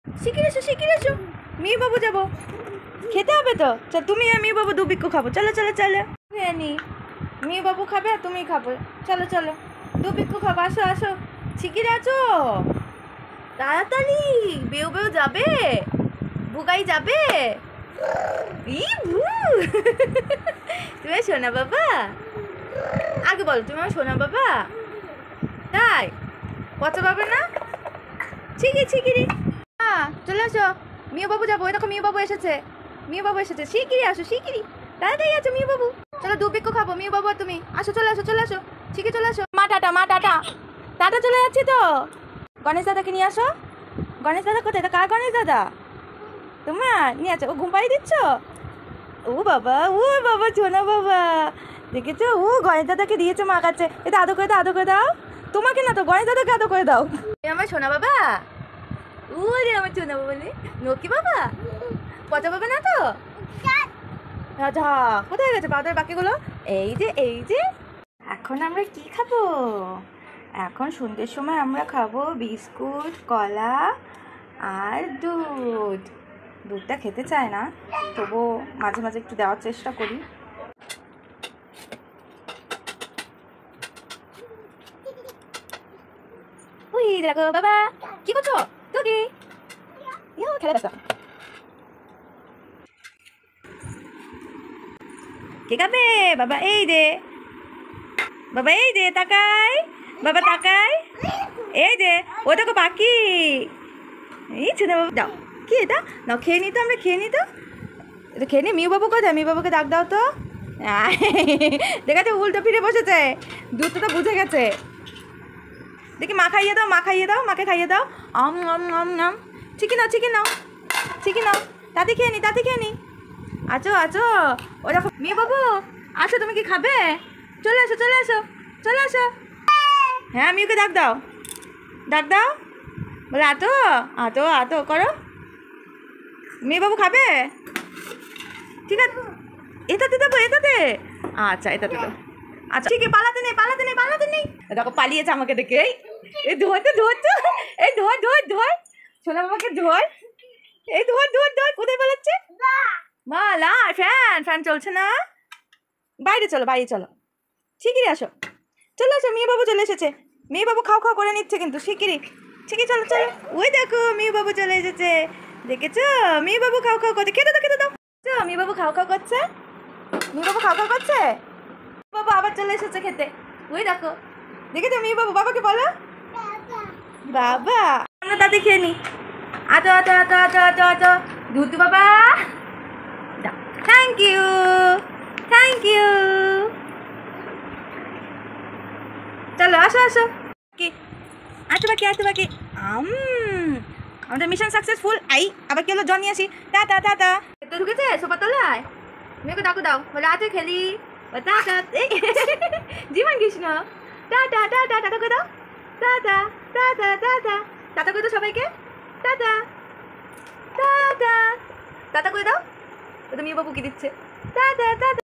শিগগির এসো মেয়ে বাবু যাবো খেতে হবে তো। চল তুমি আর মেয়ে বাবু দুবিক্কু খাবো। চলো চলো চলো নি মেয়ে বাবু খাবে আর তুমি খাবো। চলো চলো দুবিক্কু খাবো। আসো আসো শিগগির আছো তাড়াতাড়ি। বেউ বেউ যাবে, বুগাই যাবে। ই ভু তুমি সোনা বাবা, আগে বলো তুমি আমার সোনা বাবা। তাই পচা পাবে না? শিগগিরি হ্যাঁ চলে আসো। মিও বাবু যাবো। ওই দেখো মিও বাবু এসেছে, মিও বাবু এসেছে। শিগগিরি আসো শিগগিরি, তাড়াতাড়ি আছো মিও বাবু। চলো দুবিক্কু খাবো। মিও বাবু আর তুমি আসো, চলে আসো চলে আসো শিগগিরি চলে আসো। মা টাটা, মা টাটা। টাটা চলে যাচ্ছি তো। গণেশ দাদাকে নিয়ে আসো। গণেশ দাদা কোথায়? এটা কার গণেশ দাদা? তোমার নিয়ে আসো। ও ঘুম পাড়িয়ে দিচ্ছ? ও বাবা সোনা বাবা দেখেছো? ও গণেশ দাদাকে দিয়েছে মা কাছে। এটা আদর করে দাও, আদর করে দাও। তোমাকে না তো, গণেশ দাদাকে আদর করে দাও। আমার সোনা বাবা, ওরে আমার সোনা বাবা বলে নকি বাবা। পচা পাবে না তো? আচ্ছা কোথায় গেছে পাউডার বাকিগুলো? এই যে এই যে। এখন আমরা কি খাবো? এখন সন্ধ্যের সময় আমরা খাবো বিস্কুট, কলা আর দুধ। দুধটা খেতে চায় না, তবুও মাঝে মাঝে একটু দেওয়ার চেষ্টা করি। ওই দেখো বাবা কি করছো? তো কি খেলা দেখো। কে খাবে? বাবা এই দে, বাবা এই দে, তাকাই বাবা তাকাই। এই যে ও দেখো বাকি। এই ছেলে বাবু দাও। কি এটা? নাও খেয়ে নি তো, আমরা খেয়ে নি তো। এটা খেয়ে নি। মিউ বাবু কোথায়? মিউ বাবুকে ডাক দাও তো। দেখাচ্ছে উল্টো ফিরে বসেছে। দুধ তো বুঝে গেছে। দেখি মা খাইয়ে দাও, মা খাইয়ে দাও, মাকে খাইয়ে দাও। আম আম আম নাম। চিকেন নাও, চিকেন নাও, চিকেন নাও। তাতে খেয়ে নি, তাতে খেয়ে নি। আছো আছো। ও দেখো মিউ বাবু আসো, তুমি কি খাবে? চলে আসো চলে আসো চলে আসো। হ্যাঁ মিউকে ডাক দাও, ডাক দাও। বলে আতো আতো আতো করো। মেয়ে বাবু খাবে? ঠিক আছে এটাতে দেবো, এটাতে। আচ্ছা এটাতে দেবো। আচ্ছা ঠিক আছে। পালাতে নেই পালাতে নেই পালাতে নেই। দেখো পালিয়েছে আমাকে দেখে। এই ধরতে ধরতে, এই ধর ধর ধর সোনা বাবাকে ধর। এই ধর ধর ধর। কোথায় পালাচ্ছে? মালা ফ্যান ফ্যান চলছে না। বাইরে চলো বাইরে চলো শিগগিরি আসো। চলে আসো মেয়ে বাবু চলে এসেছে। মেয়ে বাবু খাও খাও করে নিচ্ছে কিন্তু। শিগগিরি শিগগিরি চলো চলো। ওই দেখো মেয়ে বাবু চলে এসেছে। দেখেছো? মেয়ে বাবু খাও খাও করছে। খেতে দাও খেতে দাও। মেয়ে বাবু খাও খাও করছে। মেয়ে বাবু খাও খাও করছে। বাবা আবার চলে এসেছে খেতে। ওই দেখো দেখেছো মেয়ে বাবু? বাবাকে বলো বাবা। আমরা তাতে খেয়ে নি। আতো আতো আতো আতো আতো আতো দুধ বাবা। Thank you thank you. চলো আসো আসো। কি আসতে বাকি আসতে বাকি। আমাদের মিশন সাকসেসফুল। আই আবার কি হলো? জন নিয়ে আসি। Tata tata. তো ঢুকেছে সোফা তলায়। মেয়েকে ডাকু দাও, বলে আতে খেলি। টাটা জীবন কৃষ্ণ। টাটা টাটা টাটা করে দাও। টাটা টাটা টাটা টাটা করে দাও সবাইকে। টাটা টাটা টাটা করে দাও। তো মেয়ে বাবু কি দিচ্ছে? Tata tata.